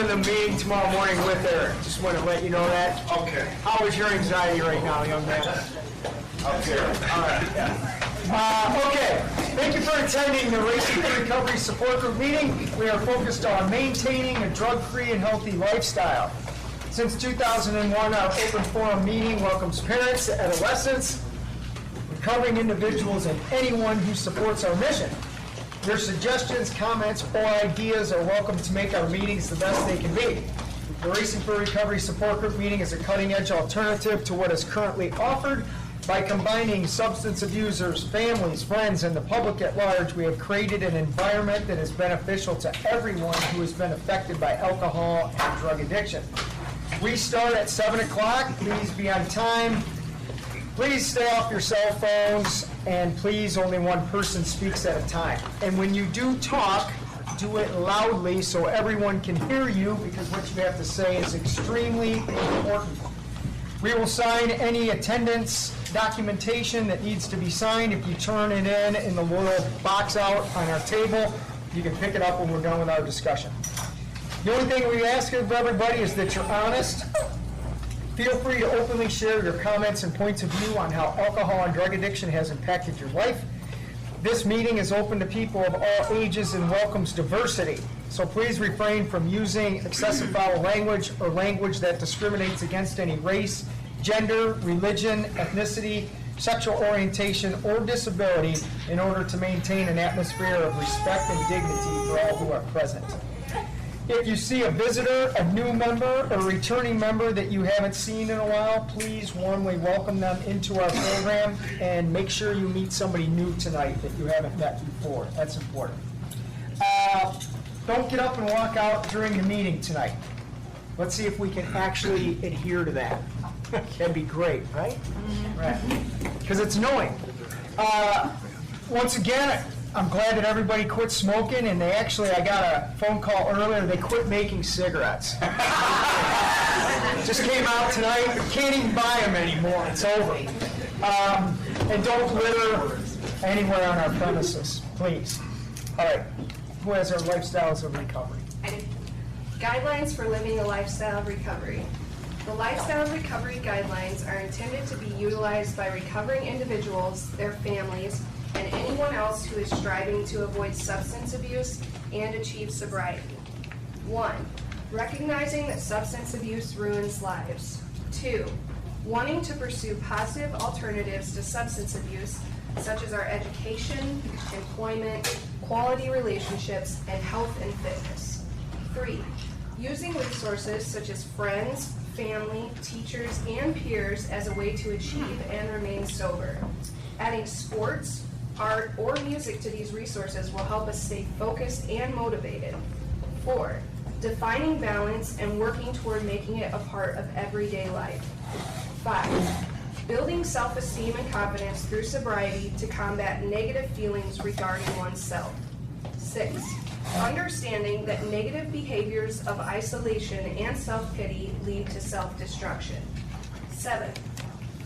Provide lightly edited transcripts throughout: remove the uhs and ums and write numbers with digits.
running the meeting tomorrow morning with Eric. Just want to let you know that. Okay. How is your anxiety right now, young man? Okay. All right. Okay. Thank you for attending the Racing for Recovery Support Group meeting. We are focused on maintaining a drug-free and healthy lifestyle. Since 2001, our open forum meeting welcomes parents, adolescents, recovering individuals, and anyone who supports our mission. Your suggestions, comments, or ideas are welcome to make our meetings the best they can be. The Racing for Recovery Support Group meeting is a cutting-edge alternative to what is currently offered. By combining substance abusers, families, friends, and the public at large, we have created an environment that is beneficial to everyone who has been affected by alcohol and drug addiction. We start at 7 o'clock. Please be on time. Please stay off your cell phones, and please only one person speaks at a time. And when you do talk, do it loudly so everyone can hear you, because what you have to say is extremely important. We will sign any attendance documentation that needs to be signed. If you turn it in the little box out on our table, you can pick it up when we're done with our discussion. The only thing we ask of everybody is that you're honest. Feel free to openly share your comments and points of view on how alcohol and drug addiction has impacted your life. This meeting is open to people of all ages and welcomes diversity. So please refrain from using excessive foul language or language that discriminates against any race, gender, religion, ethnicity, sexual orientation, or disability in order to maintain an atmosphere of respect and dignity for all who are present. If you see a visitor, a new member, or returning member that you haven't seen in a while, please warmly welcome them into our program and make sure you meet somebody new tonight that you haven't met before. That's important. Don't get up and walk out during the meeting tonight. Let's see if we can actually adhere to that. That'd be great, right? Right. Because it's annoying. Once again, I'm glad that everybody quit smoking, and I got a phone call earlier, they quit making cigarettes. Just came out tonight, can't even buy them anymore, it's over. And don't litter anywhere on our premises, please. All right, who has our lifestyles of recovery? Guidelines for living a lifestyle of recovery. The lifestyle of recovery guidelines are intended to be utilized by recovering individuals, their families, and anyone else who is striving to avoid substance abuse and achieve sobriety. 1. Recognizing that substance abuse ruins lives. 2. Wanting to pursue positive alternatives to substance abuse, such as our education, employment, quality relationships, and health and fitness. 3. Using resources such as friends, family, teachers, and peers as a way to achieve and remain sober. Adding sports, art, or music to these resources will help us stay focused and motivated. 4. Defining balance and working toward making it a part of everyday life. 5. Building self-esteem and confidence through sobriety to combat negative feelings regarding oneself. 6. Understanding that negative behaviors of isolation and self-pity lead to self-destruction. 7.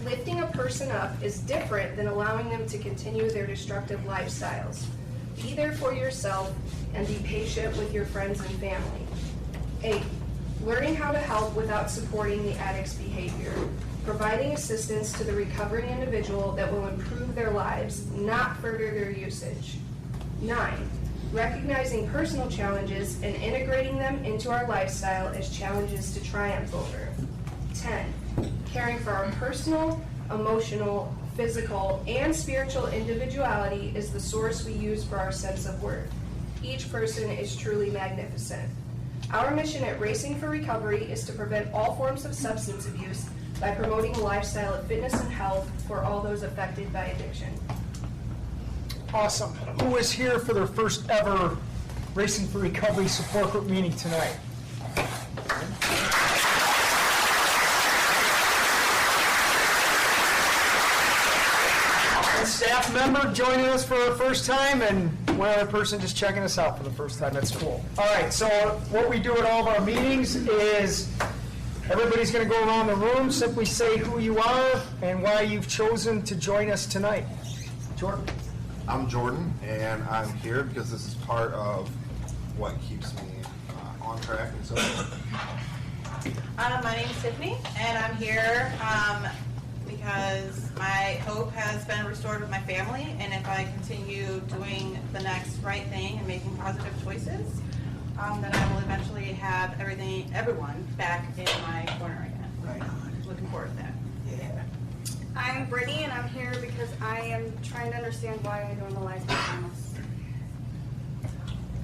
Lifting a person up is different than allowing them to continue their destructive lifestyles. Be there for yourself and be patient with your friends and family. 8. Learning how to help without supporting the addict's behavior. Providing assistance to the recovering individual that will improve their lives, not further their usage. 9. Recognizing personal challenges and integrating them into our lifestyle as challenges to triumph over. 10. Caring for our personal, emotional, physical, and spiritual individuality is the source we use for our sense of worth. Each person is truly magnificent. Our mission at Racing for Recovery is to prevent all forms of substance abuse by promoting a lifestyle of fitness and health for all those affected by addiction. Awesome. Who is here for their first ever Racing for Recovery Support Group meeting tonight? A staff member joining us for the first time, and one other person just checking us out for the first time. That's cool. All right, so what we do at all of our meetings is everybody's going to go around the room, simply say who you are and why you've chosen to join us tonight. Jordan. I'm Jordan, and I'm here because this is part of what keeps me on on track and so forth. My name's Tiffany, and I'm here because my hope has been restored with my family, and if I continue doing the next right thing and making positive choices, then I will eventually have everyone back in my corner again. Right on. Looking forward to that. Yeah. I'm Brittany, and I'm here because I am trying to understand why I normalize my homeless.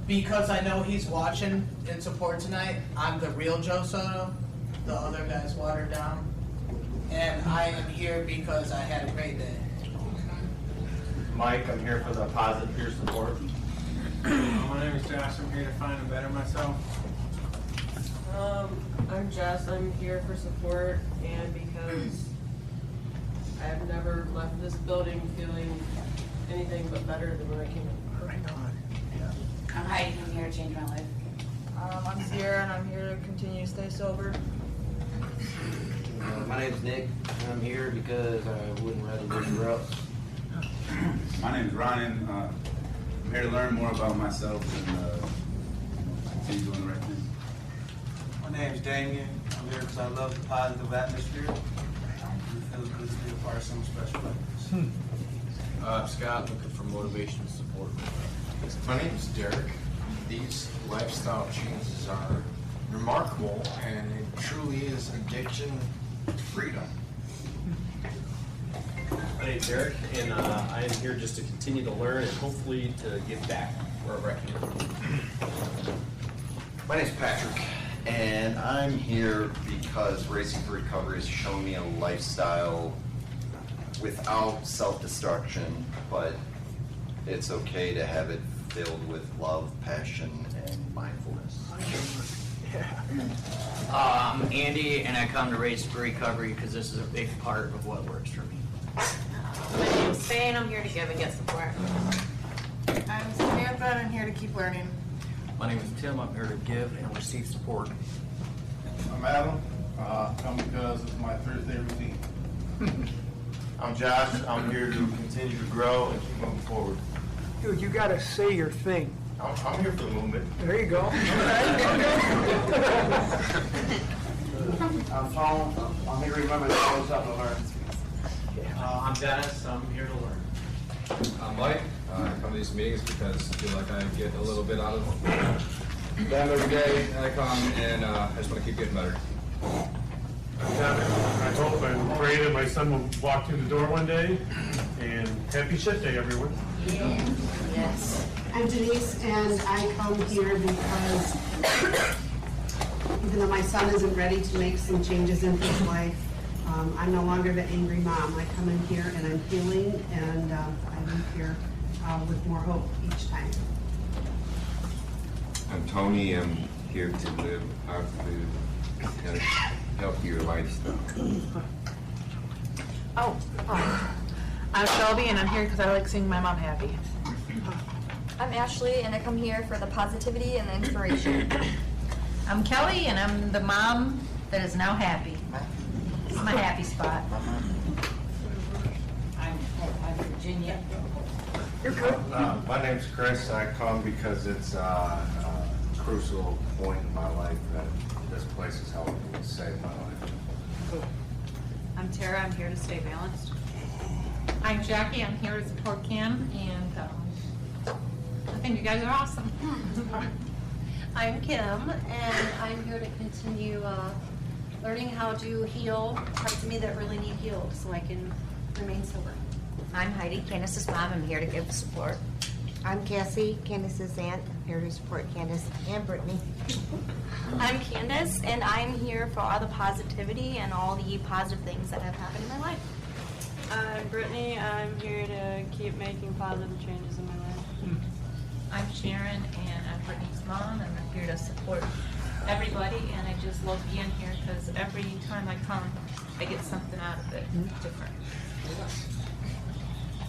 Because I know he's watching in support tonight, I'm the real Joe Soto. The other guy's watered down. And I am here because I had a great day. Mike, I'm here for the positive peer support. My name is Josh. I'm here to find and better myself. I'm Jess. I'm here for support and because I've never left this building feeling anything but better than when I came in. Right on. I'm Heidi. I'm here to change my life. I'm Sierra and I'm here to continue to stay sober. My name's Nick, and I'm here because I wouldn't rather live anywhere else. My name is Ryan. I'm here to learn more about myself and continue doing the right thing. My name's Damien. I'm here because I love the positive atmosphere. It feels good to be a part of something special like this. Scott, looking for motivation and support. My name is Derek. These lifestyle changes are remarkable, and it truly is addiction to freedom. My name's Derek, and I am here just to continue to learn and hopefully to give back wherever I can. My name's Patrick, and I'm here because Racing for Recovery has shown me a lifestyle without self-destruction, but it's okay to have it filled with love, passion, and mindfulness. I'm Andy, and I come to Race for Recovery because this is a big part of what works for me. My name's Faye, and I'm here to give and get support. I'm Samantha and I'm here to keep learning. My name is Tim. I'm here to give and receive support. I'm Adam. Come because it's my Thursday routine. I'm Josh. I'm here to continue to grow and keep moving forward. Dude, you gotta say your thing. I'm here for the movement. There you go. I'm Paul. I'm here to remember the close up of our. I'm Dennis. I'm here to learn. I'm Mike. I come to these meetings because I feel like I get a little bit out of them every day, and I come and I just want to keep getting better. I hope and pray that my son will walk through the door one day. And happy shit day, everyone. Yes. I'm Denise, and I come here because even though my son isn't ready to make some changes in his life, I'm no longer the angry mom. I come in here and I'm healing, and I leave here with more hope each time. I'm Tony. I'm here to live out the healthier lifestyle. I'm Shelby and I'm here because I like seeing my mom happy. I'm Ashley, and I come here for the positivity and the inspiration. I'm Kelly, and I'm the mom that is now happy. It's my happy spot. I'm Virginia. You're good. My name's Chris. I come because it's a crucial point in my life that this place has helped me save my life. I'm Tara. I'm here to stay balanced. I'm Jackie. I'm here to support Cam and I think you guys are awesome. I'm Kim, and I'm here to continue learning how to heal parts of me that really need healed so I can remain sober. I'm Heidi, Candace's mom. I'm here to give support. I'm Cassie, Candace's aunt. I'm here to support Candace and Brittany. I'm Candace, and I'm here for all the positivity and all the positive things that have happened in my life. I'm Brittany. I'm here to keep making positive changes in my life. I'm Sharon, and I'm Brittany's mom, and I'm here to support everybody, and I just love being here because every time I come, I get something out of it different.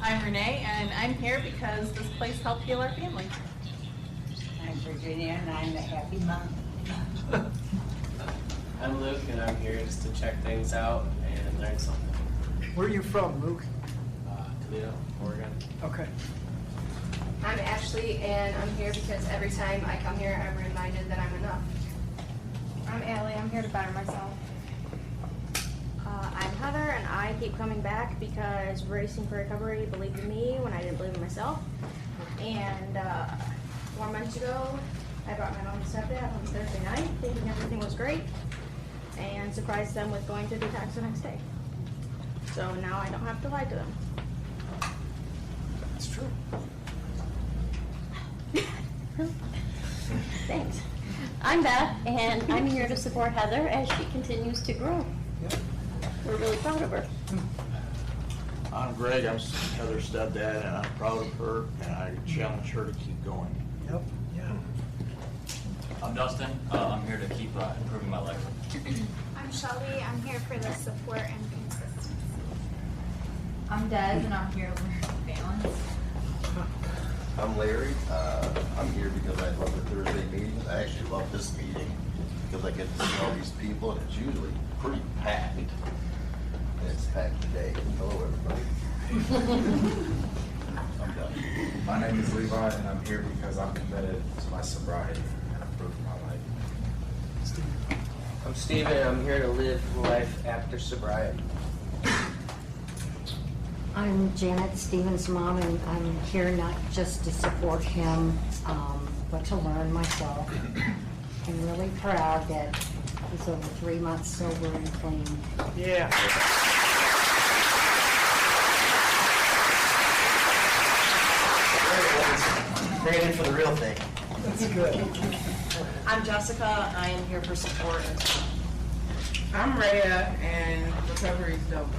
I'm Renee, and I'm here because this place helped heal our family. I'm Virginia, and I'm the happy mom. I'm Luke, and I'm here just to check things out and learn something. Where are you from, Luke? Toledo, Oregon. Okay. I'm Ashley, and I'm here because every time I come here, I'm reminded that I'm enough. I'm Allie. I'm here to better myself. I'm Heather, and I keep coming back because Racing for Recovery believed in me when I didn't believe in myself. And 4 months ago, I brought my mom and stepdad on Thursday night, thinking everything was great, and surprised them with going to detox the next day. So now I don't have to lie to them. That's true. Thanks. I'm Beth, and I'm here to support Heather as she continues to grow. We're really proud of her. I'm Greg, I'm Heather's stepdad, and I'm proud of her, and I challenge her to keep going. Yep, yeah. I'm Dustin. I'm here to keep improving my life. I'm Shelby. I'm here for the support and consistency. I'm Des, and I'm here to learn balance. I'm Larry. I'm here because I love the Thursday meetings. I actually love this meeting because I get to see all these people, and it's usually pretty packed. And it's packed today. Hello, everybody. I'm done. My name is Levi, and I'm here because I'm committed to my sobriety and improving my life. I'm Steven, and I'm here to live life after sobriety. I'm Janet, Steven's mom, and I'm here not just to support him, but to learn myself. I'm really proud that he's over 3 months sober and clean. Yeah. Bring it in for the real thing. That's good. I'm Jessica. I am here for support as well. I'm Rhea, and recovery's dope.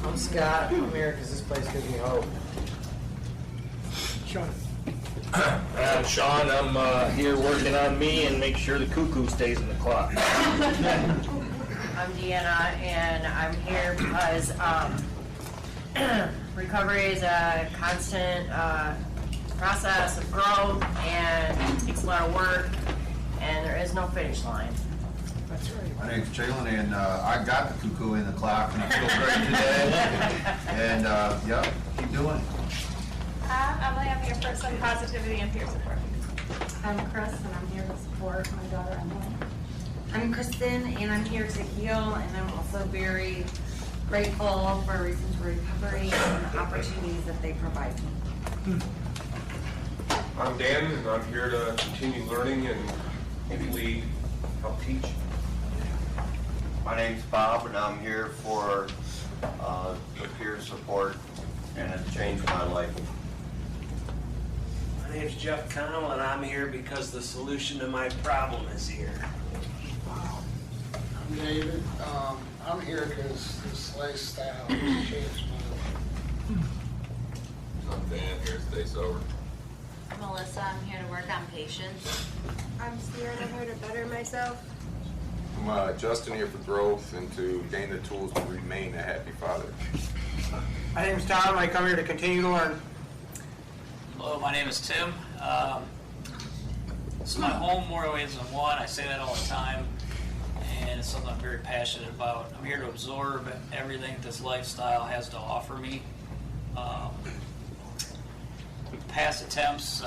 I'm Scott. I'm here because this place gives me hope. Sean. Sean, I'm here working on me and make sure the cuckoo stays in the clock. I'm Deanna, and I'm here because recovery is a constant process of growth, and it takes a lot of work, and there is no finish line. That's right. My name's Jalen, and I got the cuckoo in the clock, and I feel great today. And yeah, keep doing it. I'm here for some positivity and peer support. I'm Chris, and I'm here to support my daughter Emily. I'm Kristen, and I'm here to heal, and I'm also very grateful for Racing for Recovery and the opportunities that they provide me. I'm Dan, and I'm here to continue learning and hopefully help teach. My name's Bob, and I'm here for the peer support, and it's changed my life. My name's Jeff Connell, and I'm here because the solution to my problem is here. I'm David. I'm here because this lifestyle has changed my life. I'm Dan, here to stay sober. I'm Melissa. I'm here to work on patience. I'm Sierra, and I'm here to better myself. I'm Justin, here for growth and to gain the tools to remain a happy father. My name is Tom. I come here to continue to learn. Hello, my name is Tim. This is my home more ways than one. I say that all the time, and it's something I'm very passionate about. I'm here to absorb everything this lifestyle has to offer me. Past attempts,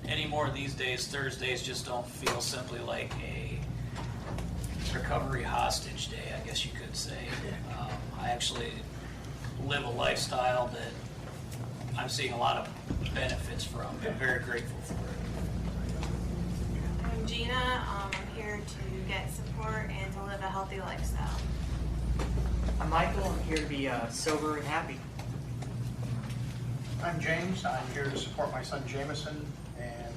any more these days, Thursdays just don't feel simply like a recovery hostage day, I guess you could say. I actually live a lifestyle that I'm seeing a lot of benefits from. I'm very grateful for it. I'm Gina. I'm here to get support and to live a healthy lifestyle. I'm Michael. I'm here to be sober and happy. I'm James. I'm here to support my son Jameson. And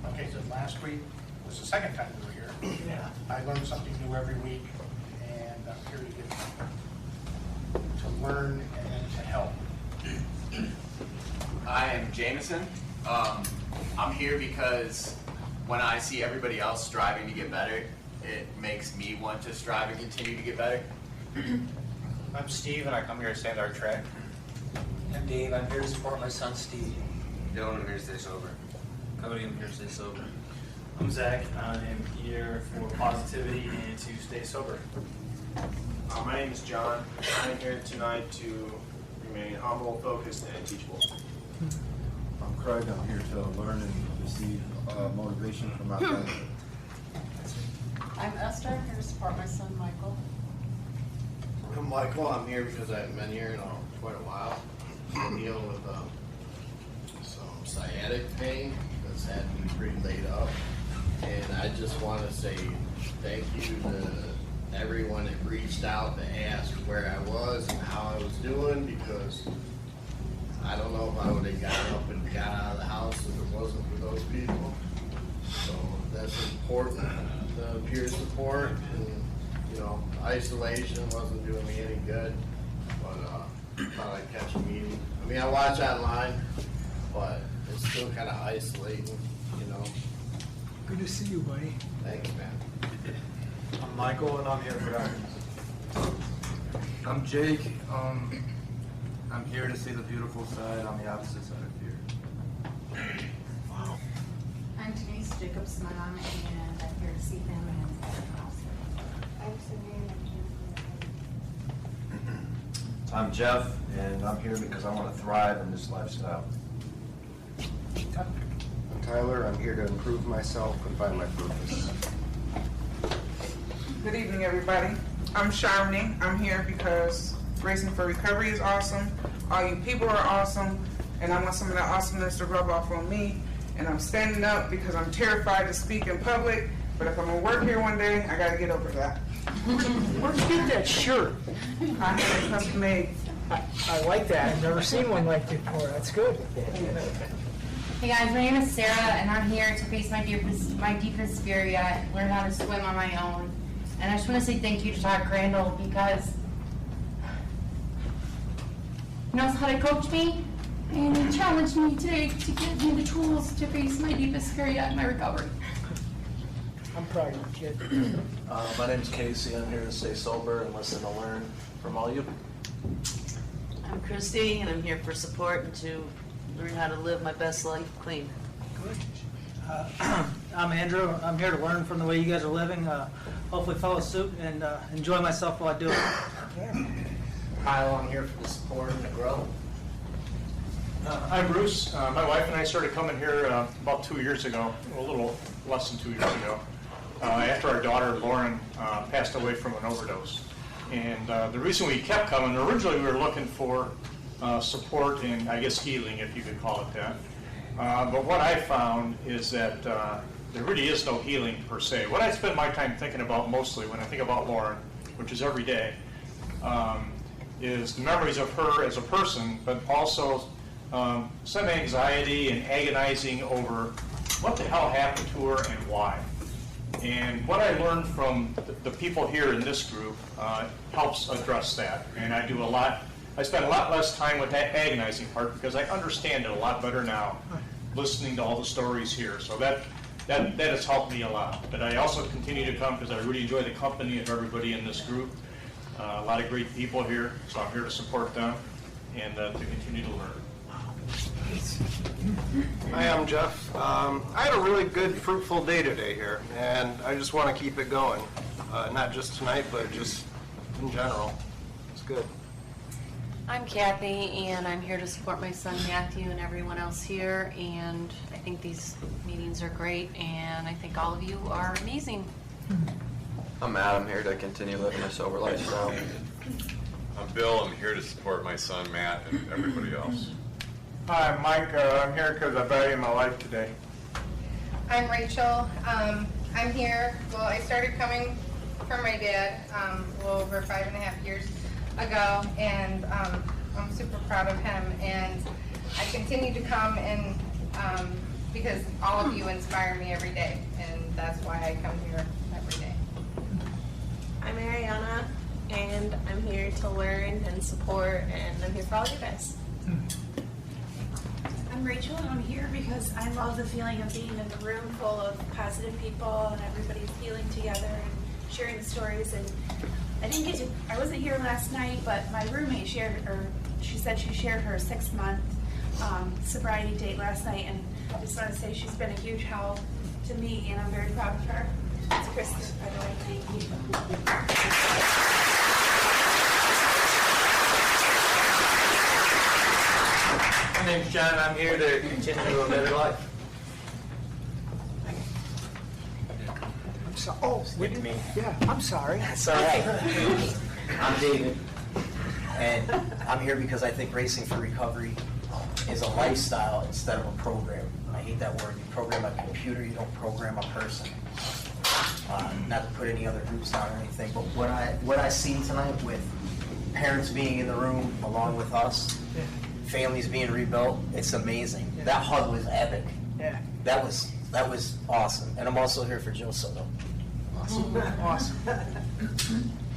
like I said, last week was the second time we were here. Yeah. I learn something new every week, and I'm here to get to learn and then to help. I am Jameson. I'm here because when I see everybody else striving to get better, it makes me want to strive and continue to get better. I'm Steve, and I come here to stand our track. I'm Dave. I'm here to support my son, Steve. Dylan, I'm here to stay sober. Cody, I'm here to stay sober. I'm Zach. I am here for positivity and to stay sober. My name is John. I'm here tonight to remain humble, focused, and teachable. I'm Craig. I'm here to learn and receive motivation from my family. I'm Esther, I'm here to support my son Michael. I'm Michael. I'm here because I haven't been here in quite a while. I'm dealing with some sciatic pain that's had me pretty laid up. And I just want to say thank you to everyone that reached out to ask where I was and how I was doing, because I don't know if I would have got up and got out of the house if it wasn't for those people. So that's important, the peer support, and, you know, isolation wasn't doing me any good, but thought I'd catch a meeting. I mean, I watch online, but it's still kind of isolating, you know. Good to see you, buddy. Thanks, man. I'm Michael, and I'm here for that. I'm Jake. I'm here to see the beautiful side on the opposite side of fear. I'm Denise Jacob's mom, and I'm here to see them and everyone else. I'm Sydney. I'm Jeff, and I'm here because I want to thrive in this lifestyle. I'm Tyler. I'm here to improve myself and find my purpose. Good evening, everybody. I'm Sharmini. I'm here because Racing for Recovery is awesome. All you people are awesome, and I want some of that awesomeness to rub off on me. And I'm standing up because I'm terrified to speak in public, but if I'm gonna work here one day, I gotta get over that. Where'd you get that shirt? I had it custom made. I like that. I've never seen one like it before. That's good. Hey guys, my name is Sarah, and I'm here to face my deepest fear yet, learn how to swim on my own. And I just want to say thank you to Todd Crandall, because he knows how to coach me, and he challenged me today to give me the tools to face my deepest fear yet in my recovery. I'm proud of you, kid. My name's Casey. I'm here to stay sober and listen to learn from all you. I'm Christy, and I'm here for support and to learn how to live my best life clean. I'm Andrew. I'm here to learn from the way you guys are living, hopefully follow suit, and enjoy myself while I do it. Kyle, I'm here for the support and the growth. I'm Bruce. My wife and I started coming here about 2 years ago, a little less than 2 years ago, after our daughter Lauren passed away from an overdose. And the reason we kept coming, originally we were looking for support and, I guess, healing, if you could call it that. But what I found is that there really is no healing per se. What I spend my time thinking about mostly when I think about Lauren, which is every day, is the memories of her as a person, but also some anxiety and agonizing over what the hell happened to her and why. And what I learned from the people here in this group helps address that. And I do a lot. I spend a lot less time with that agonizing part because I understand it a lot better now, listening to all the stories here. So that has helped me a lot. But I also continue to come because I really enjoy the company of everybody in this group. A lot of great people here, so I'm here to support them and to continue to learn. Hi, I'm Jeff. I had a really good, fruitful day today here, and I just want to keep it going. Not just tonight, but just in general. It's good. I'm Kathy, and I'm here to support my son Matthew and everyone else here. And I think these meetings are great, and I think all of you are amazing. I'm Matt. I'm here to continue living a sober lifestyle. I'm Bill. I'm here to support my son Matt and everybody else. Hi, I'm Mike. I'm here because I value my life today. I'm Rachel. I'm here. Well, I started coming from my dad a little over 5.5 years ago, and I'm super proud of him. And I continue to come and because all of you inspire me every day, and that's why I come here every day. I'm Ariana, and I'm here to learn and support, and I'm here for all you guys. I'm Rachel, and I'm here because I love the feeling of being in a room full of positive people and everybody's healing together and sharing the stories. And I wasn't here last night, but my roommate she said she shared her 6-month sobriety date last night, and I just want to say she's been a huge help to me, and I'm very proud of her. It's Kristen, by the way. Thank you. My name's John. I'm here to continue a better life. with me. Yeah, I'm sorry. It's all right. I'm David, and I'm here because I think Racing for Recovery is a lifestyle instead of a program. I hate that word. You program a computer, you don't program a person. Not to put any other groups down or anything, but what I seen tonight with parents being in the room along with us, families being rebuilt, it's amazing. That hug was epic. Yeah. That was awesome. And I'm also here for Joe Soto. Awesome.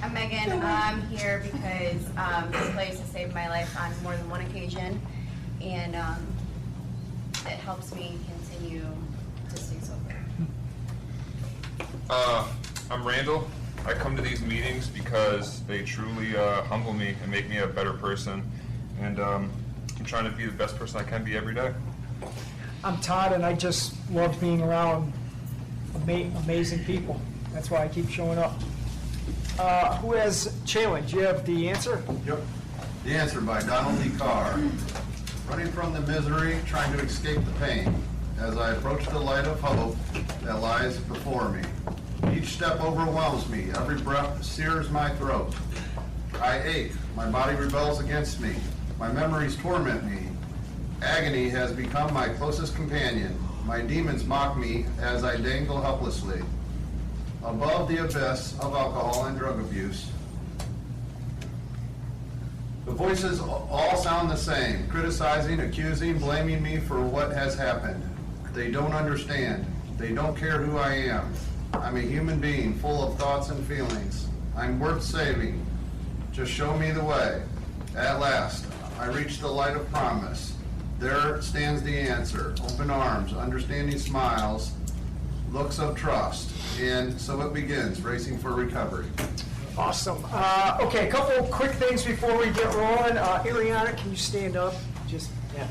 I'm Megan. I'm here because this place has saved my life on more than one occasion, and it helps me continue to stay sober. I'm Randall. I come to these meetings because they truly humble me and make me a better person, and I'm trying to be the best person I can be every day. I'm Todd, and I just love being around amazing people. That's why I keep showing up. Who has challenge? You have the answer? Yep. The answer by Donald D. Carr. Running from the misery, trying to escape the pain, as I approach the light of hope that lies before me. Each step overwhelms me, every breath sears my throat. I ache, my body rebels against me, my memories torment me. Agony has become my closest companion. My demons mock me as I dangle helplessly above the abyss of alcohol and drug abuse. The voices all sound the same, criticizing, accusing, blaming me for what has happened. They don't understand. They don't care who I am. I'm a human being full of thoughts and feelings. I'm worth saving. Just show me the way. At last, I reach the light of promise. There stands the answer. Open arms, understanding smiles, looks of trust. And so it begins, Racing for Recovery. Awesome. Okay, a couple quick things before we get rolling. Ariana, can you stand up? Yeah.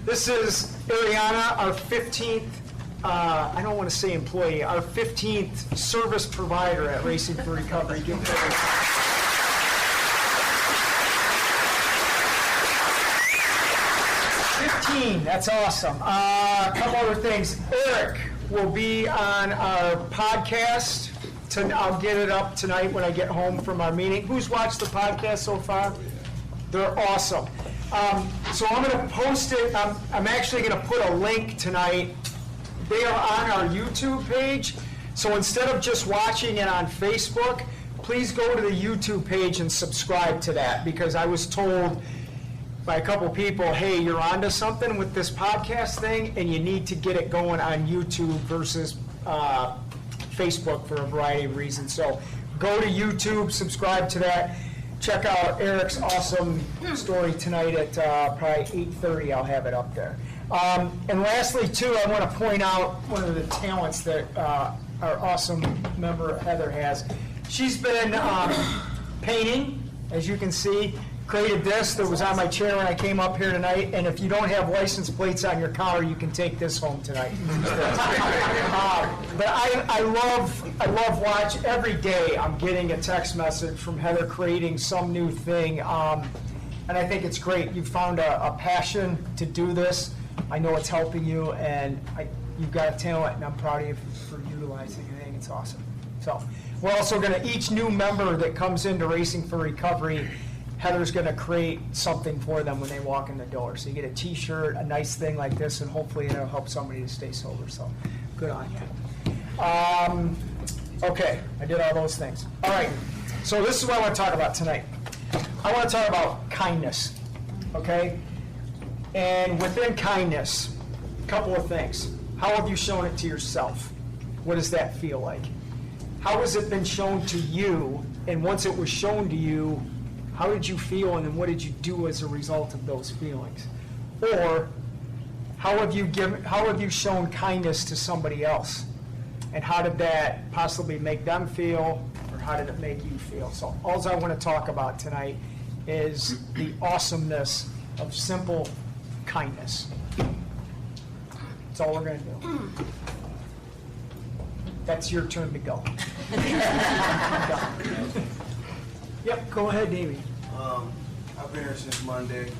This is Ariana, our 15th, I don't want to say employee, our 15th service provider at Racing for Recovery. Give her 15, that's awesome. A couple other things. Eric will be on our podcast. I'll get it up tonight when I get home from our meeting. Who's watched the podcast so far? They're awesome. So I'm going to post it. I'm actually going to put a link tonight. They are on our YouTube page. So instead of just watching it on Facebook, please go to the YouTube page and subscribe to that, because I was told by a couple people, hey, you're onto something with this podcast thing, and you need to get it going on YouTube versus Facebook for a variety of reasons. So go to YouTube, subscribe to that. Check out Eric's awesome story tonight at probably 8:30. I'll have it up there. And lastly, too, I want to point out one of the talents that our awesome member Heather has. She's been painting, as you can see. Created this that was on my chair when I came up here tonight, and if you don't have license plates on your car, you can take this home tonight. But I love watch every day. I'm getting a text message from Heather creating some new thing, and I think it's great. You found a passion to do this. I know it's helping you, and you've got a talent, and I'm proud of you for utilizing it. I think it's awesome. So we're also going to, each new member that comes into Racing for Recovery, Heather's going to create something for them when they walk in the door. So you get a T-shirt, a nice thing like this, and hopefully it'll help somebody to stay sober. So good on you. Okay, I did all those things. All right, so this is what I want to talk about tonight. I want to talk about kindness, okay? And within kindness, a couple of things. How have you shown it to yourself? What does that feel like? How has it been shown to you? And once it was shown to you, how did you feel, and then what did you do as a result of those feelings? Or how have you shown kindness to somebody else? And how did that possibly make them feel, or how did it make you feel? So all I want to talk about tonight is the awesomeness of simple kindness. That's all we're going to do. That's your turn to go. Yep, go ahead, Davey. I've been here since Monday,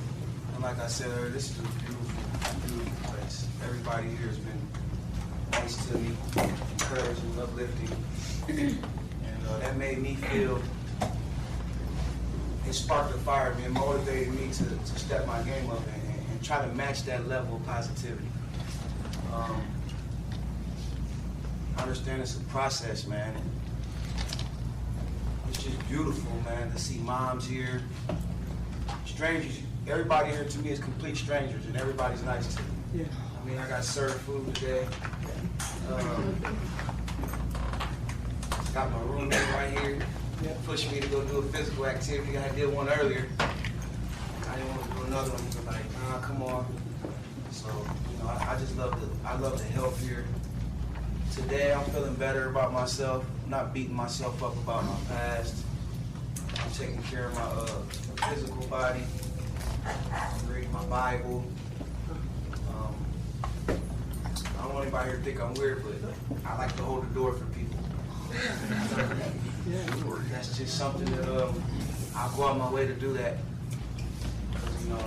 and like I said earlier, this is a beautiful, beautiful place. Everybody here has been nice to me. encouraging, uplifting, and that made me feel. It sparked a fire in me and motivated me to step my game up and try to match that level of positivity. I understand it's a process, man. It's just beautiful, man, to see moms here. Strangers, everybody here to me is complete strangers, and everybody's nice to me. Yeah. I mean, I got served food today. Got my roommate right here. Pushed me to go do a physical activity. I did one earlier. I didn't want to do another one. He was like, nah, come on. So, you know, I just love the help here. Today, I'm feeling better about myself. I'm not beating myself up about my past. I'm taking care of my physical body. I'm reading my Bible. I don't want anybody here to think I'm weird, but I like to hold the door for people. That's just something that I'll go out my way to do that. Because, you know,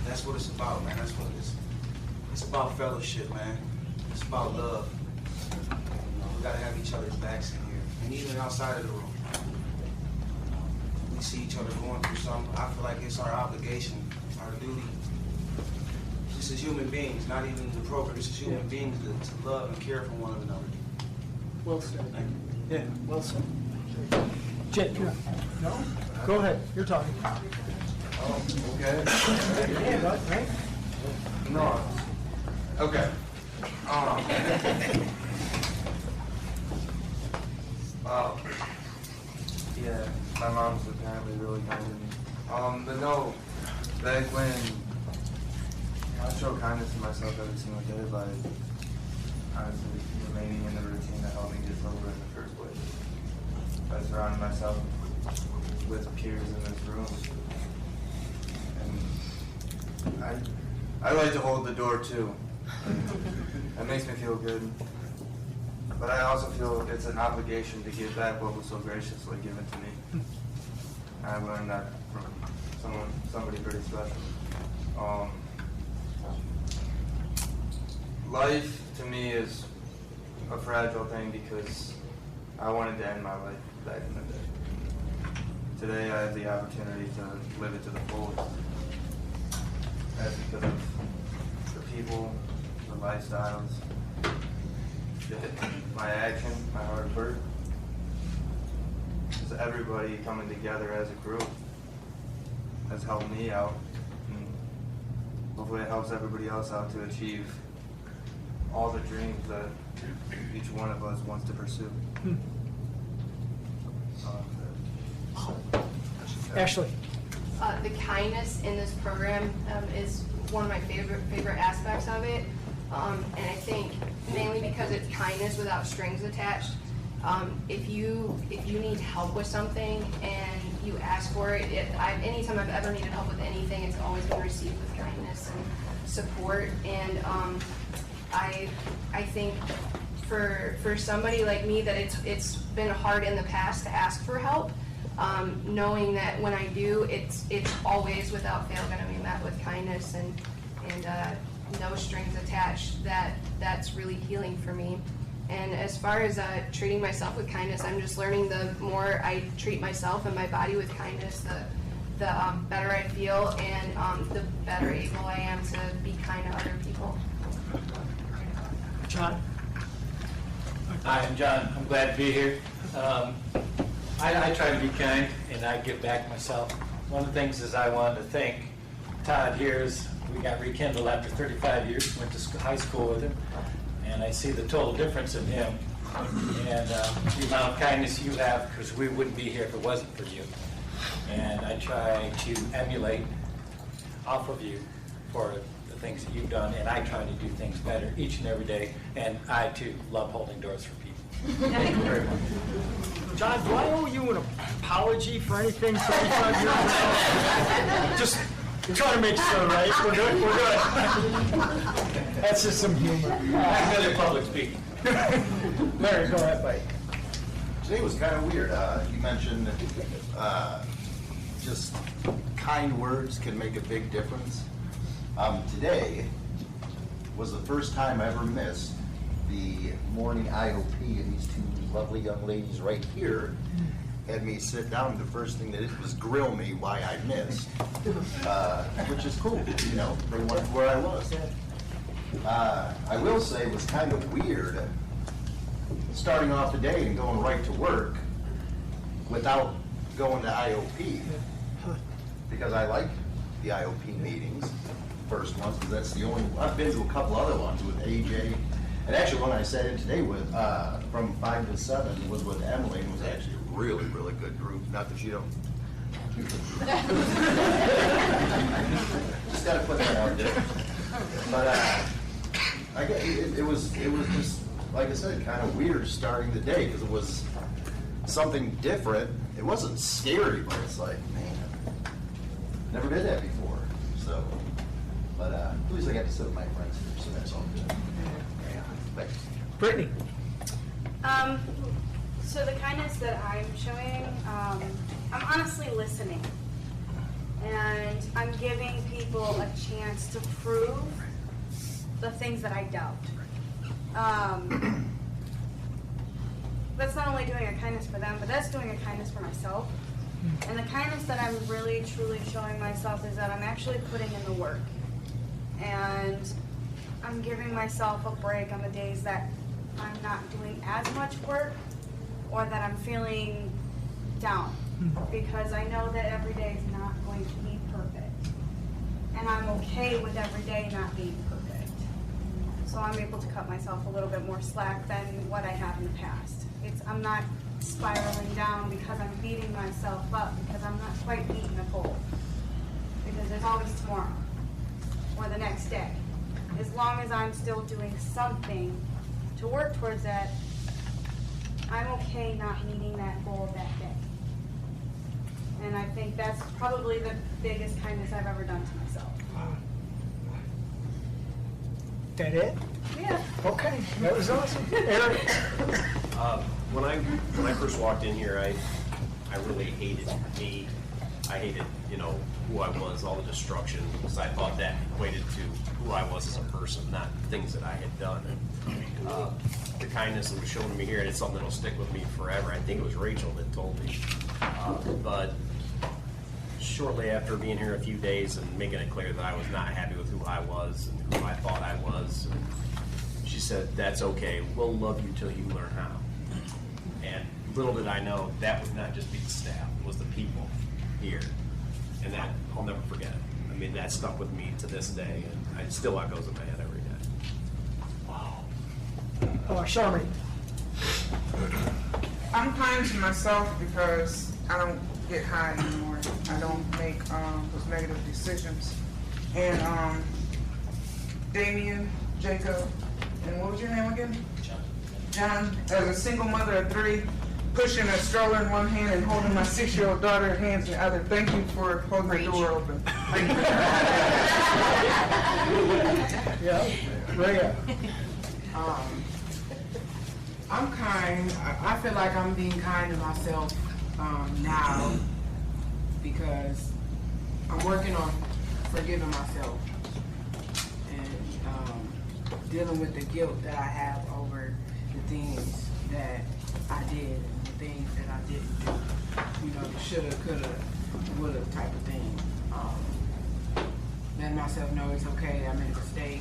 that's what it's about, man. That's what it's about fellowship, man. It's about love. You know, we gotta have each other's backs in here. And even outside of the room. We see each other going through something. I feel like it's our obligation, our duty. Just as human beings, not even the program, just as human beings to love and care for one another. Well said. Thank you. Yeah, well said. Jake, no? Go ahead, you're talking. Okay. Yeah, right? No. Okay. Yeah, my mom's apparently really kind to me. But no, back when I show kindness to myself every single day by honestly remaining in the routine that helped me get sober in the first place. By surrounding myself with peers in this room. And I like to hold the door too. That makes me feel good. But I also feel it's an obligation to give back what was so graciously given to me. I learned that from somebody very special. Life to me is a fragile thing because I wanted to end my life back in the day. Today I have the opportunity to live it to the fullest. That's because of the people, the lifestyles, my action, my hard work. Just everybody coming together as a group has helped me out. And hopefully it helps everybody else out to achieve all the dreams that each one of us wants to pursue. Ashley. The kindness in this program is one of my favorite aspects of it, and I think mainly because it's kindness without strings attached. If you need help with something and you ask for it, anytime I've ever needed help with anything, it's always been received with kindness and support. And I think for somebody like me that it's been hard in the past to ask for help. Knowing that when I do, it's always without fail going to be met with kindness and no strings attached. That's really healing for me. And as far as treating myself with kindness, I'm just learning the more I treat myself and my body with kindness, the better I feel and the better able I am to be kind to other people. John? Hi, I'm John. I'm glad to be here. I try to be kind, and I give back myself. One of the things is I wanted to thank Todd here is we got rekindled after 35 years, went to high school with him, and I see the total difference in him and the amount of kindness you have, because we wouldn't be here if it wasn't for you. And I try to emulate off of you for the things that you've done, and I try to do things better each and every day, and I too love holding doors for people. Thank you very much. John, do I owe you an apology for anything 35 years ago? Just trying to make sure, right? We're good? We're good. That's just some humor. I'm good at public speaking. Larry, go ahead, buddy. Today was kind of weird. You mentioned just kind words can make a big difference. Today was the first time I ever missed the morning IOP, and these two lovely young ladies right here had me sit down, and the first thing they did was grill me why I missed, which is cool, you know, they wanted where I was. I will say it was kind of weird starting off the day and going right to work without going to IOP, because I like the IOP meetings, first ones, because that's the only, I've been to a couple other ones with AJ, and actually one I sat in today with, from 5 to 7, was with Emily, and was actually a really, really good group, not that you don't. Just gotta put that out there. But I guess it was just, like I said, kind of weird starting the day, because it was something different. It wasn't scary, but it's like, man, never did that before. So, but at least I got to sit with my friends here, so that's all good. Yeah, thanks. Brittany. So the kindness that I'm showing, I'm honestly listening. And I'm giving people a chance to prove the things that I doubt. That's not only doing a kindness for them, but that's doing a kindness for myself. And the kindness that I'm really, truly showing myself is that I'm actually putting in the work. And I'm giving myself a break on the days that I'm not doing as much work or that I'm feeling down. Because I know that every day is not going to be perfect. And I'm okay with every day not being perfect. So I'm able to cut myself a little bit more slack than what I have in the past. I'm not spiraling down because I'm beating myself up, because I'm not quite beating a goal. Because there's always tomorrow or the next day. As long as I'm still doing something to work towards that, I'm okay not meeting that goal that day. And I think that's probably the biggest kindness I've ever done to myself. That it? Yeah. Okay, that was awesome. Eric? When I first walked in here, I really hated me. I hated, you know, who I was, all the destruction, because I thought that equated to who I was as a person, not things that I had done. And the kindness that was shown to me here, and it's something that'll stick with me forever. I think it was Rachel that told me. But shortly after being here a few days and making it clear that I was not happy with who I was and who I thought I was, she said, "That's okay. We'll love you till you learn how." And little did I know that would not just be the staff; it was the people here, and that I'll never forget it. I mean, that stuck with me to this day, and it still echoes in my head every day. Wow. Charmaine. I'm kind to myself because I don't get high anymore. I don't make those negative decisions. And Damien, Jacob, and what was your name again? John. As a single mother of 3, pushing a stroller in one hand and holding my 6-year-old daughter hands in the other. Thank you for holding the door open. Thank you. Yeah, Rhea. I'm kind. I feel like I'm being kind to myself now because I'm working on forgiving myself and dealing with the guilt that I have over the things that I did and the things that I didn't do. You know, the shoulda, coulda, woulda type of thing. Letting myself know it's okay, I made a mistake.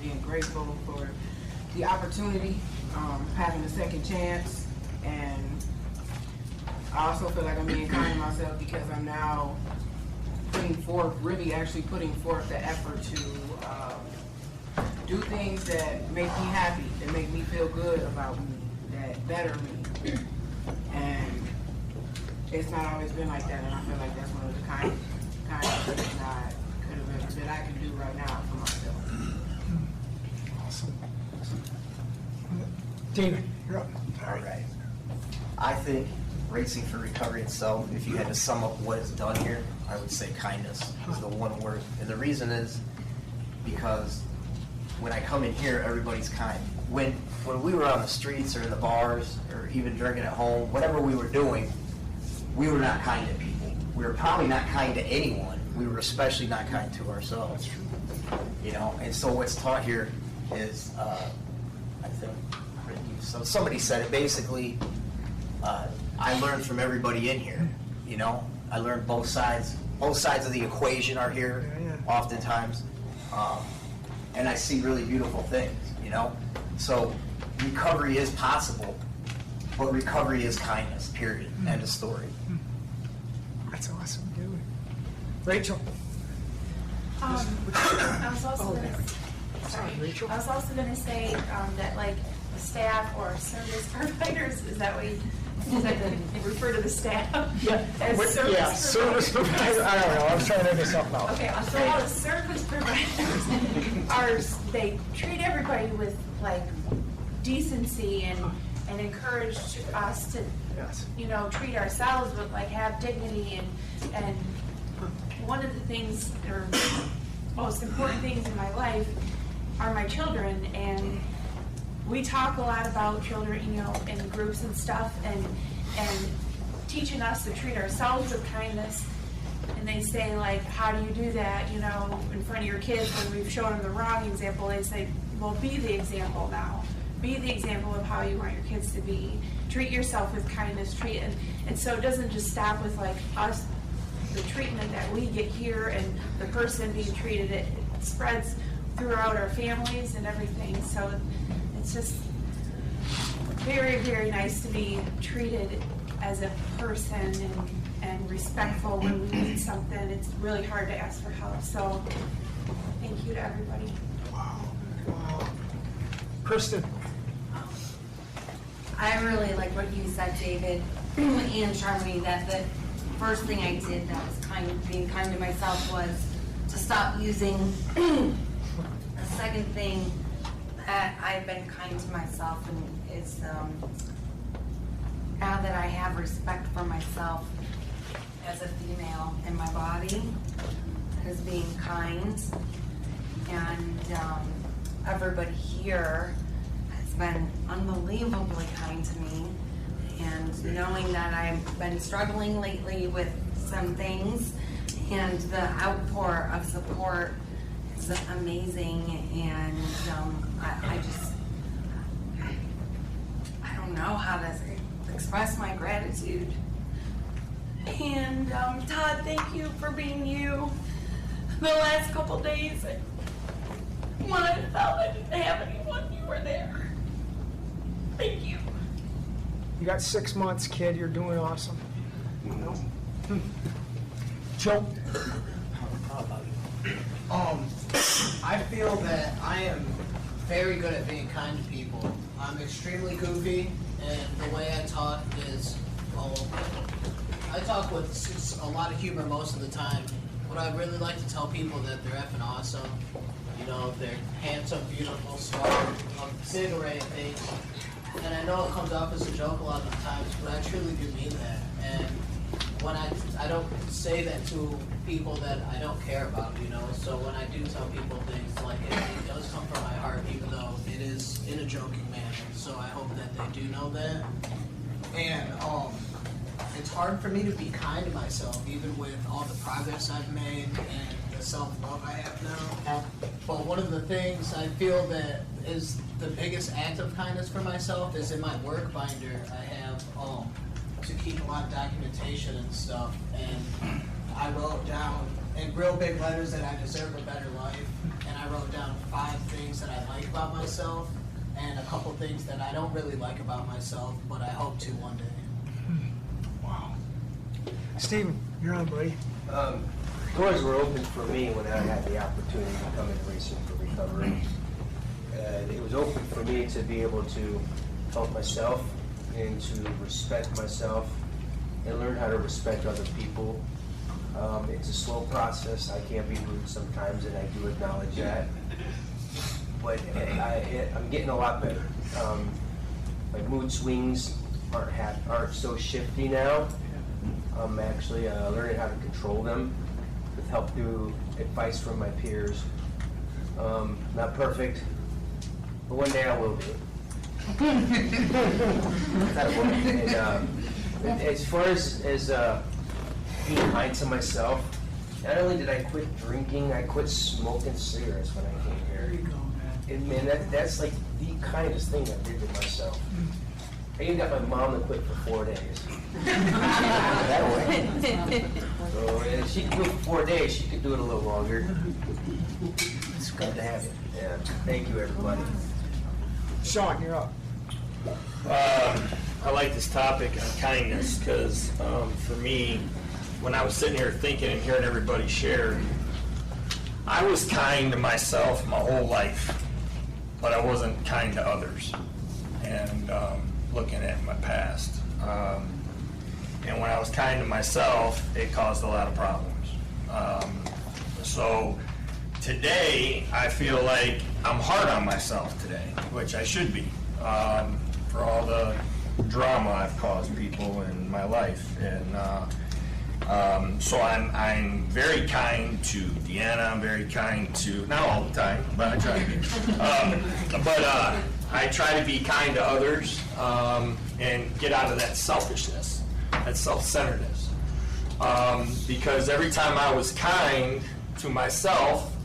Being grateful for the opportunity, having a second chance, and I also feel like I'm being kind to myself because I'm now putting forth, really actually putting forth the effort to do things that make me happy, that make me feel good about me, that better me. And it's not always been like that, and I feel like that's one of the kind things that I can do right now for myself. Awesome. David, you're up. All right. I think Racing for Recovery itself, if you had to sum up what is done here, I would say kindness is the one word. And the reason is because when I come in here, everybody's kind. When we were on the streets or in the bars or even drinking at home, whatever we were doing, we were not kind to people. We were probably not kind to anyone. We were especially not kind to ourselves. You know, and so what's taught here is I think. So somebody said it, basically, I learned from everybody in here, you know? I learned both sides of the equation are here oftentimes. And I see really beautiful things, you know? So recovery is possible, but recovery is kindness, period. End of story. That's awesome, dude. Rachel? I was also going to say that, like, the staff or service providers, is that what you said, to refer to the staff as service providers. I don't know, I was trying to make something out. Okay, so all the service providers they treat everybody with, like, decency and encourage us to, you know, treat ourselves with, like, have dignity and one of the things, or most important things in my life are my children, and we talk a lot about children, you know, in groups and stuff, and teaching us to treat ourselves with kindness. And they say, like, how do you do that, you know, in front of your kids when we've shown them the wrong example? They say, well, be the example now. Be the example of how you want your kids to be. Treat yourself with kindness. And so it doesn't just stop with, like, us, the treatment that we get here and the person being treated. It spreads throughout our families and everything. So it's just very, very nice to be treated as a person and respectful when we need something. It's really hard to ask for help. So thank you to everybody. Wow. Kristen? I really like what you said, David and Charlie, that the first thing I did that was being kind to myself was to stop using. The second thing that I've been kind to myself is now that I have respect for myself as a female in my body, is being kind, and everybody here has been unbelievably kind to me, and knowing that I've been struggling lately with some things, and the outpour of support is amazing, and I don't know how to express my gratitude. And Todd, thank you for being you. The last couple days, when I felt I didn't have anyone, you were there. Thank you. You got 6 months, kid. You're doing awesome. Joe? How about you? I feel that I am very good at being kind to people. I'm extremely goofy, and the way I talk is, I talk with a lot of humor most of the time. But I really like to tell people that they're effing awesome. You know, they're handsome, beautiful, smart, big array of things. And I know it comes off as a joke a lot of the times, but I truly do mean that. And when I don't say that to people that I don't care about, you know. So when I do tell people things, like it does come from my heart, even though it is in a joking manner. So I hope that they do know that. And it's hard for me to be kind to myself, even with all the progress I've made and the self-love I have now. But one of the things I feel that is the biggest act of kindness for myself is in my work binder. I have to keep a lot of documentation and stuff, and I wrote down in real big letters that I deserve a better life, and I wrote down 5 things that I like about myself and a couple things that I don't really like about myself, but I hope to one day. Wow. Steven, you're on, buddy. Doors were open for me when I had the opportunity to come into Racing for Recovery. It was open for me to be able to help myself and to respect myself and learn how to respect other people. It's a slow process. I can't be rude sometimes, and I do acknowledge that. But I'm getting a lot better. My mood swings aren't so shifty now. I'm actually learning how to control them with help through advice from my peers. Not perfect, but one day I will be. And as far as being kind to myself, not only did I quit drinking, I quit smoking cigarettes when I came here. There you go, man. And man, that's like the kindest thing I did to myself. I even got my mom to quit for 4 days. That way. So, and if she could do it for 4 days, she could do it a little longer. It's good to have it. Yeah. Thank you, everybody. Sean, you're up. I like this topic on kindness because for me, when I was sitting here thinking and hearing everybody share, I was kind to myself my whole life, but I wasn't kind to others. And looking at my past. And when I was kind to myself, it caused a lot of problems. So today, I feel like I'm hard on myself today, which I should be, for all the drama I've caused people in my life. And so I'm very kind to Deanna. I'm very kind to, not all the time, but I try to be. I try to be kind to others and get out of that selfishness, that self-centeredness. Because every time I was kind to myself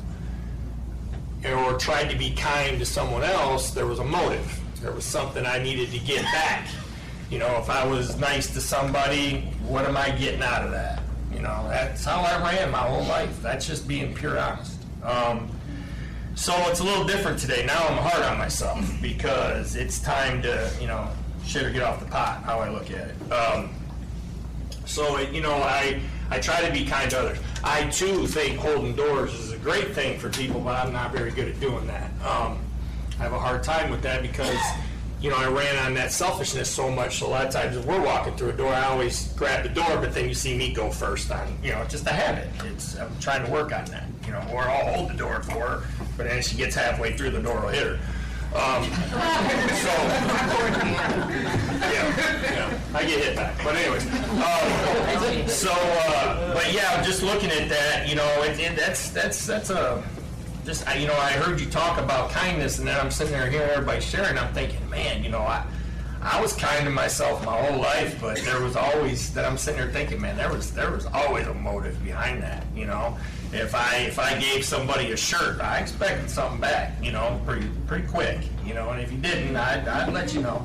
or tried to be kind to someone else, there was a motive. There was something I needed to get back. You know, if I was nice to somebody, what am I getting out of that? You know, that's how I ran my whole life. That's just being pure honest. So it's a little different today. Now I'm hard on myself because it's time to, you know, shit or get off the pot, how I look at it. I try to be kind to others. I, too, think holding doors is a great thing for people, but I'm not very good at doing that. I have a hard time with that because, you know, I ran on that selfishness so much, so a lot of times if we're walking through a door, I always grab the door, but then you see me go first on, you know, just a habit. I'm trying to work on that, you know, or I'll hold the door for her, but then she gets halfway through the door, I'll hit her. I get hit back. But anyways, but yeah, just looking at that, you know, I heard you talk about kindness, and then I'm sitting there hearing everybody sharing. I'm thinking, man, you know, I was kind to myself my whole life, but there was always that I'm sitting there thinking, man, there was always a motive behind that, you know. If I gave somebody a shirt, I expected something back, you know, pretty quick, you know, and if you didn't, I'd let you know.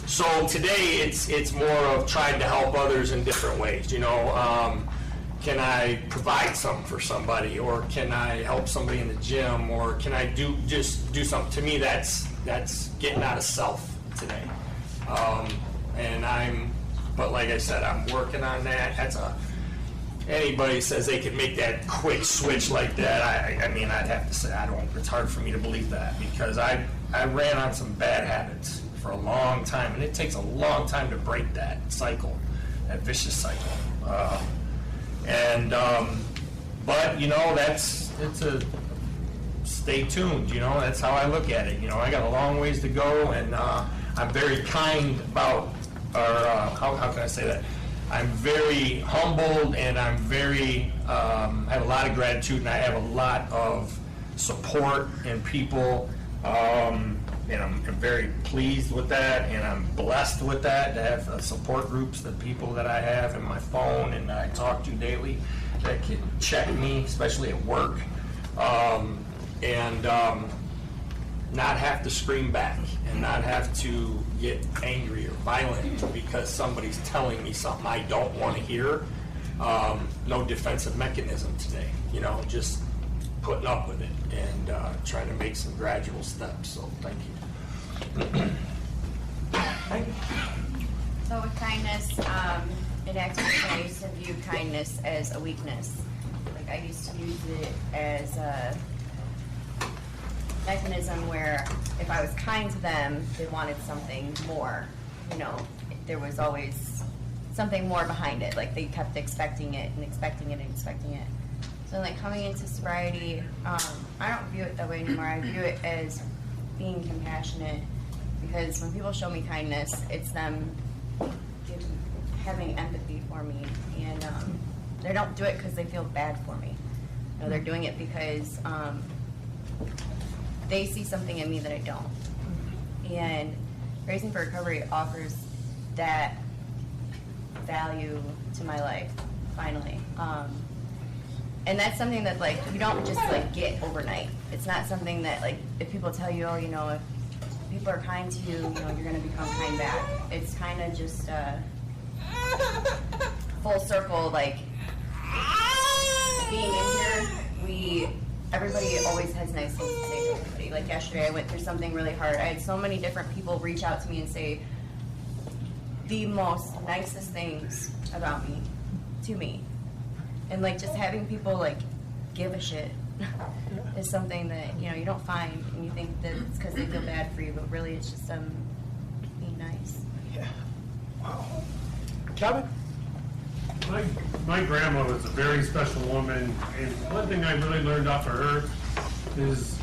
So today it's more of trying to help others in different ways, you know. Can I provide something for somebody, or can I help somebody in the gym, or can I do something? To me, that's getting out of self today. But like I said, I'm working on that. Anybody says they can make that quick switch like that, I mean, I'd have to say it's hard for me to believe that, because I ran on some bad habits for a long time, and it takes a long time to break that cycle, that vicious cycle. But you know, stay tuned, you know, that's how I look at it. You know, I got a long ways to go, and I'm very kind about, how can I say that? I'm very humbled, and I'm very, I have a lot of gratitude, and I have a lot of support in people, and I'm very pleased with that, and I'm blessed with that, to have the support groups, the people that I have in my phone and that I talk to daily that can check me, especially at work, and not have to scream back and not have to get angry or violent because somebody's telling me something I don't want to hear. No defensive mechanism today, you know, just putting up with it and trying to make some gradual steps. So thank you. So with kindness, in activity, I used to view kindness as a weakness. Like I used to use it as a mechanism where if I was kind to them, they wanted something more. You know, there was always something more behind it. Like they kept expecting it and expecting it and expecting it. So like coming into sobriety, I don't view it that way anymore. I view it as being compassionate, because when people show me kindness, it's them having empathy for me, and they don't do it because they feel bad for me. You know, they're doing it because they see something in me that I don't. And Racing for Recovery offers that value to my life, finally. And that's something that like you don't just like get overnight. It's not something that like if people tell you, oh, you know, if people are kind to you, you know, you're gonna become kind back. It's kind of just full circle. Like being in here, everybody always has nice things to say to everybody. Like yesterday, I went through something really hard. I had so many different people reach out to me and say the most nicest things about me to me. And like just having people like give a shit is something that, you know, you don't find, and you think that it's because they feel bad for you, but really it's just being nice. Yeah. Wow. Kevin? My grandma was a very special woman, and one thing I really learned off of her is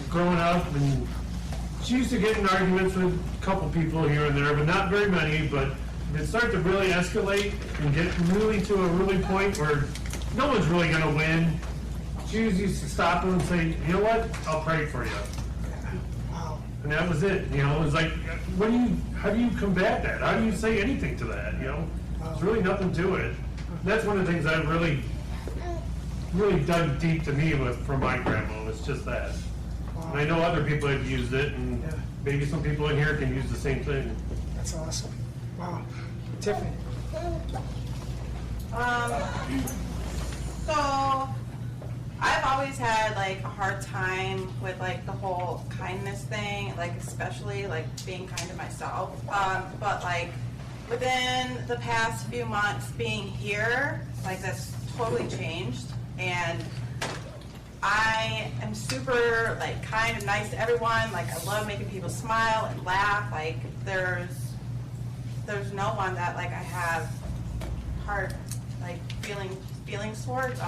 growing up, and she used to get in arguments with a couple people here and there, but not very many, but it started to really escalate and get really to a really point where no one's really going to win. She used to stop them and say, you know what, I'll pray for you. Wow. And that was it, you know. It was like, how do you combat that? How do you say anything to that, you know? There's really nothing to it. That's one of the things I really dug deep to me from my grandma, was just that. And I know other people have used it, and maybe some people in here can use the same thing. That's awesome. Wow. Tiffany? So I've always had like a hard time with like the whole kindness thing, like especially like being kind to myself. But like within the past few months being here, like that's totally changed, and I am super like kind and nice to everyone. Like I love making people smile and laugh. Like there's no one that like I have hard like feelings towards.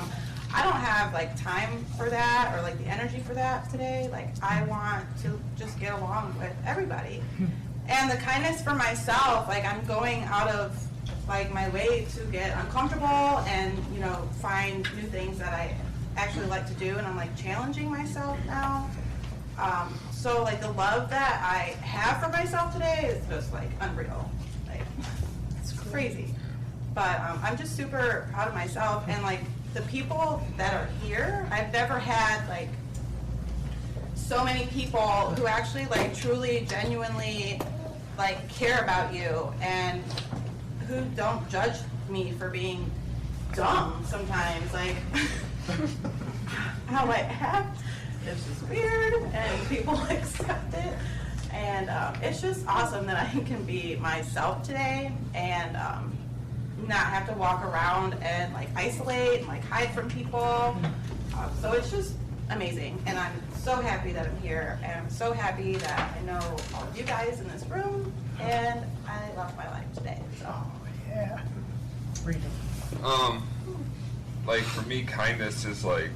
I don't have like time for that or like the energy for that today. Like I want to just get along with everybody. And the kindness for myself, like I'm going out of like my way to get uncomfortable and, you know, find new things that I actually like to do, and I'm like challenging myself now. So like the love that I have for myself today is just like unreal. Like it's crazy. But I'm just super proud of myself, and like the people that are here, I've never had like so many people who actually like truly, genuinely like care about you and who don't judge me for being dumb sometimes. Like how I act, it's just weird, and people accept it. And it's just awesome that I can be myself today and not have to walk around and like isolate and like hide from people. So it's just amazing, and I'm so happy that I'm here, and I'm so happy that I know all of you guys in this room, and I love my life today. So yeah. Like for me, kindness is like,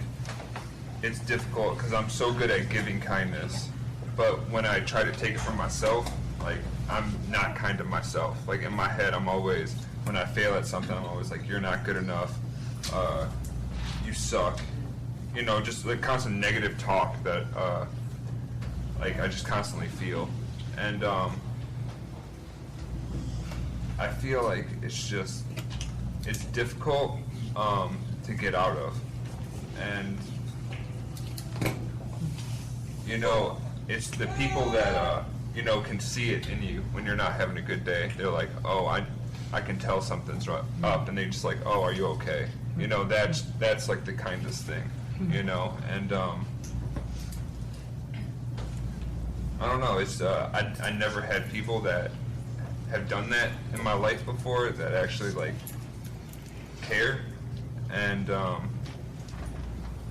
it's difficult because I'm so good at giving kindness, but when I try to take it from myself, like I'm not kind to myself. Like in my head, I'm always, when I fail at something, I'm always like, you're not good enough, you suck. You know, just like constant negative talk that like I just constantly feel. And I feel like it's difficult to get out of. And you know, it's the people that you know, can see it in you when you're not having a good day. They're like, oh, I can tell something's up, and they just like, oh, are you okay? You know, that's like the kindest thing, you know. And I don't know, it's I never had people that have done that in my life before that actually like care. And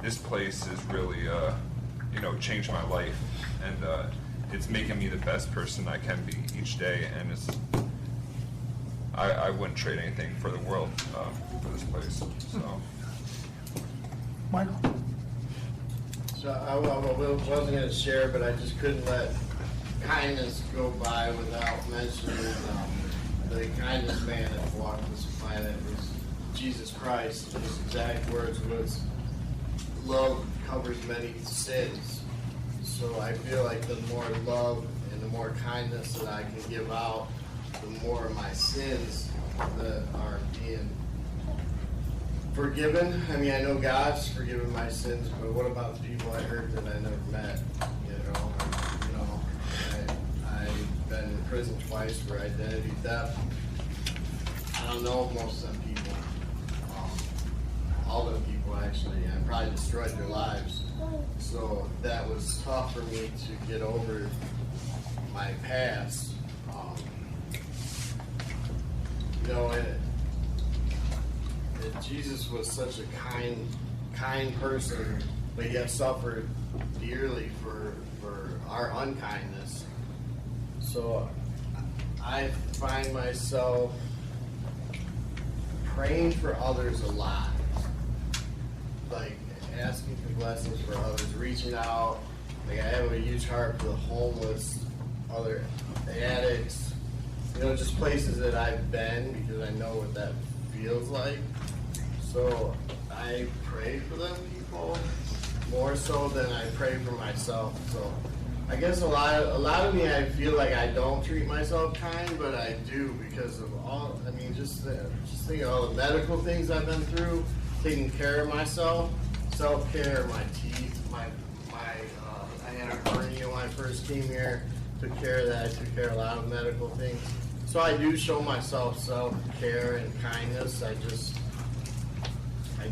this place has really you know, changed my life, and it's making me the best person I can be each day, and I wouldn't trade anything for the world for this place. So, Michael? So I wasn't going to share, but I just couldn't let kindness go by without mentioning the kindest man that walked this planet was Jesus Christ. His exact words was, love covers many sins. So I feel like the more love and the more kindness that I can give out, the more of my sins that are being forgiven. I mean, I know God's forgiven my sins, but what about the people I hurt that I never met? I've been in prison twice for identity theft. I don't know most of them people. All them people actually, I probably destroyed their lives. So that was tough for me to get over my past. And Jesus was such a kind person, but yet suffered dearly for our unkindness. So I find myself praying for others a lot, like asking for blessings for others, reaching out. Like I have a huge heart for the homeless, other addicts, just places that I've been because I know what that feels like. So I pray for them people more so than I pray for myself. So I guess a lot of me, I feel like I don't treat myself kind, but I do because of all. I mean, just think of all the medical things I've been through, taking care of myself, self-care, my teeth, I had a hernia when I first came here. Took care of that. I took care of a lot of medical things. So I do show myself self-care and kindness. I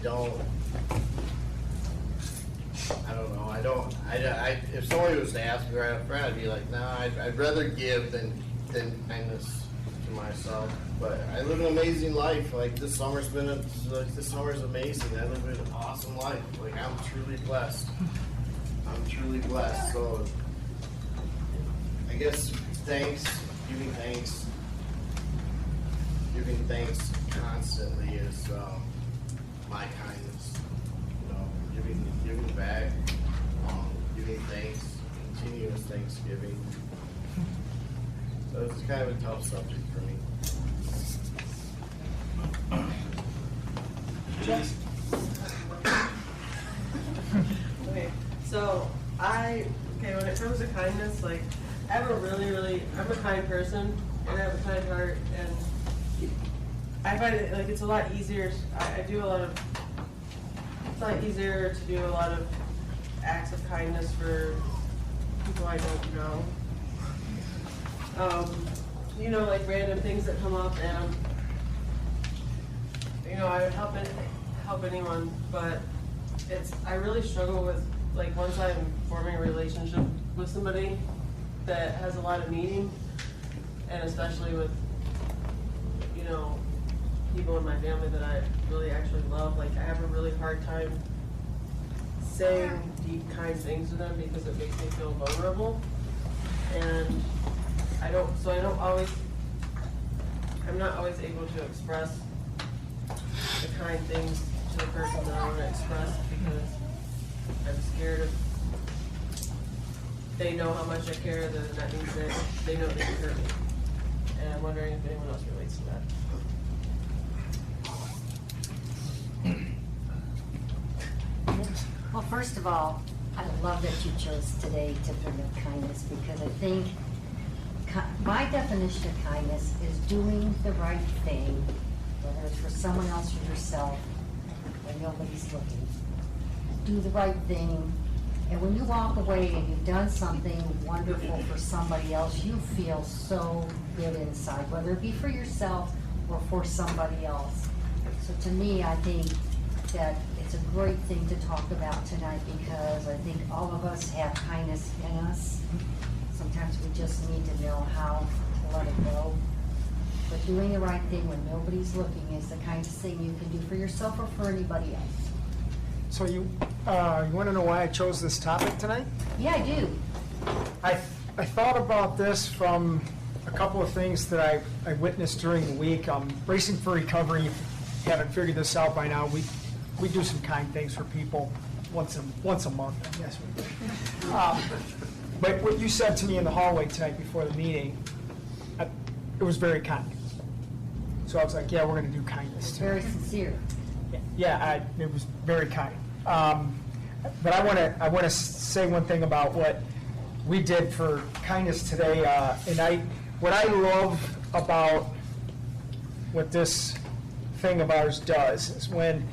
don't know. If somebody was to ask me right up front, I'd be like, nah, I'd rather give than kindness to myself. But I live an amazing life. Like this summer's this summer's amazing. I live an awesome life. Like I'm truly blessed. So I guess giving thanks constantly is my kindness. Giving back, giving thanks, continuous Thanksgiving. So it's kind of a tough subject for me. Okay, so when it comes to kindness, like I'm a kind person and I have a kind heart, and I find it like it's a lot easier. It's a lot easier to do a lot of acts of kindness for people I don't know. Like random things that come up, and I would help anyone, but I really struggle with like once I'm forming a relationship with somebody that has a lot of meaning, and especially with people in my family that I really actually love. Like I have a really hard time saying deep, kind things to them because it makes me feel vulnerable, and I'm not always able to express the kind things to the person that I want to express because I'm scared of they know how much I care, then that means that they know they can hurt me. And I'm wondering if anyone else relates to that. Well, first of all, I love that you chose today to promote kindness because I think my definition of kindness is doing the right thing, whether it's for someone else or yourself, when nobody's looking. Do the right thing, and when you walk away and you've done something wonderful for somebody else, you feel so good inside, whether it be for yourself or for somebody else. So to me, I think that it's a great thing to talk about tonight because I think all of us have kindness in us. Sometimes we just need to know how to let it go. But doing the right thing when nobody's looking is the kindest thing you can do for yourself or for anybody else. So you want to know why I chose this topic tonight? Yeah, I do. I thought about this from a couple of things that I witnessed during the week. Racing for Recovery, haven't figured this out by now. We do some kind things for people once a month, I guess we do. But what you said to me in the hallway tonight before the meeting, it was very kind. So I was like, yeah, we're going to do kindness tonight. Very sincere. Yeah, it was very kind. But I want to say one thing about what we did for kindness today. And what I love about what this thing of ours does is when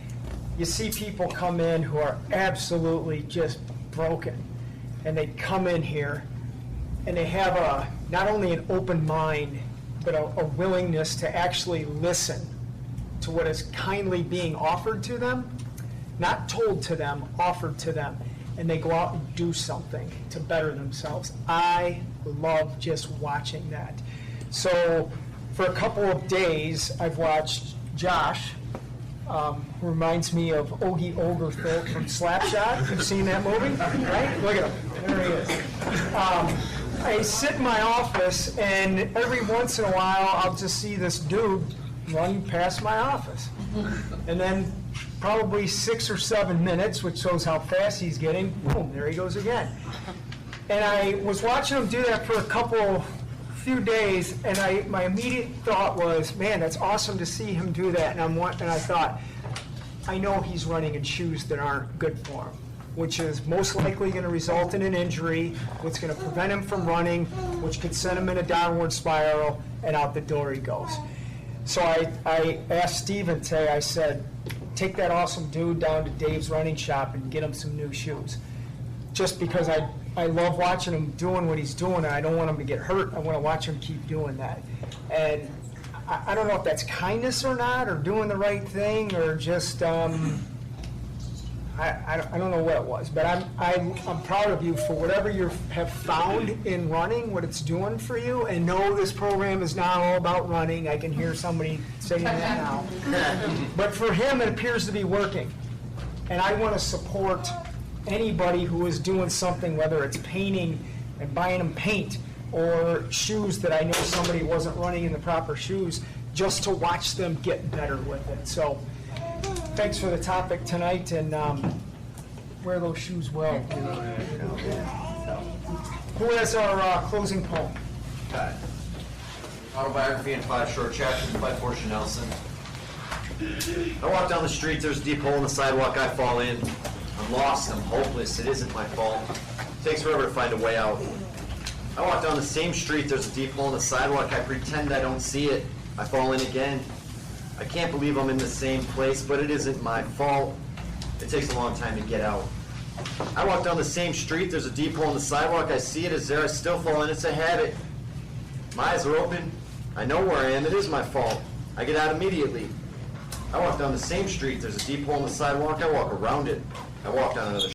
you see people come in who are absolutely just broken. And they come in here and they have not only an open mind, but a willingness to actually listen to what is kindly being offered to them, not told to them, offered to them, and they go out and do something to better themselves. I love just watching that. So for a couple of days, I've watched Josh, who reminds me of Ogie Oglethorpe from Slapshot. You've seen that movie, right? Look at him. There he is. I sit in my office, and every once in a while, I'll just see this dude run past my office. And then probably 6 or 7 minutes, which shows how fast he's getting, boom, there he goes again. And I was watching him do that for a few days, and my immediate thought was, man, that's awesome to see him do that. And I thought, I know he's running in shoes that aren't good for him, which is most likely going to result in an injury, which is going to prevent him from running, which could send him in a downward spiral, and out the door he goes. So I asked Steven today, I said, take that awesome dude down to Dave's running shop and get him some new shoes. Just because I love watching him doing what he's doing, and I don't want him to get hurt. I want to watch him keep doing that. And I don't know if that's kindness or not, or doing the right thing, or just, I don't know what it was. But I'm proud of you for whatever you have found in running, what it's doing for you. And no, this program is not all about running. I can hear somebody saying that now. But for him, it appears to be working. And I want to support anybody who is doing something, whether it's painting and buying them paint, or shoes that I know somebody wasn't running in the proper shoes, just to watch them get better with it. So thanks for the topic tonight, and wear those shoes well. Who has our closing poem? Okay. Autobiography in 5 short chapters by Portia Nelson. I walk down the street, there's a deep hole in the sidewalk, I fall in. I'm lost, I'm hopeless, it isn't my fault. It takes forever to find a way out. I walk down the same street, there's a deep hole in the sidewalk, I pretend I don't see it. I fall in again. I can't believe I'm in the same place, but it isn't my fault. It takes a long time to get out. I walk down the same street, there's a deep hole in the sidewalk, I see it, it's there, I still fall in, it's a habit. My eyes are open, I know where I am, it is my fault. I get out immediately. I walk down the same street, there's a deep hole in the sidewalk, I walk around it. I walk down another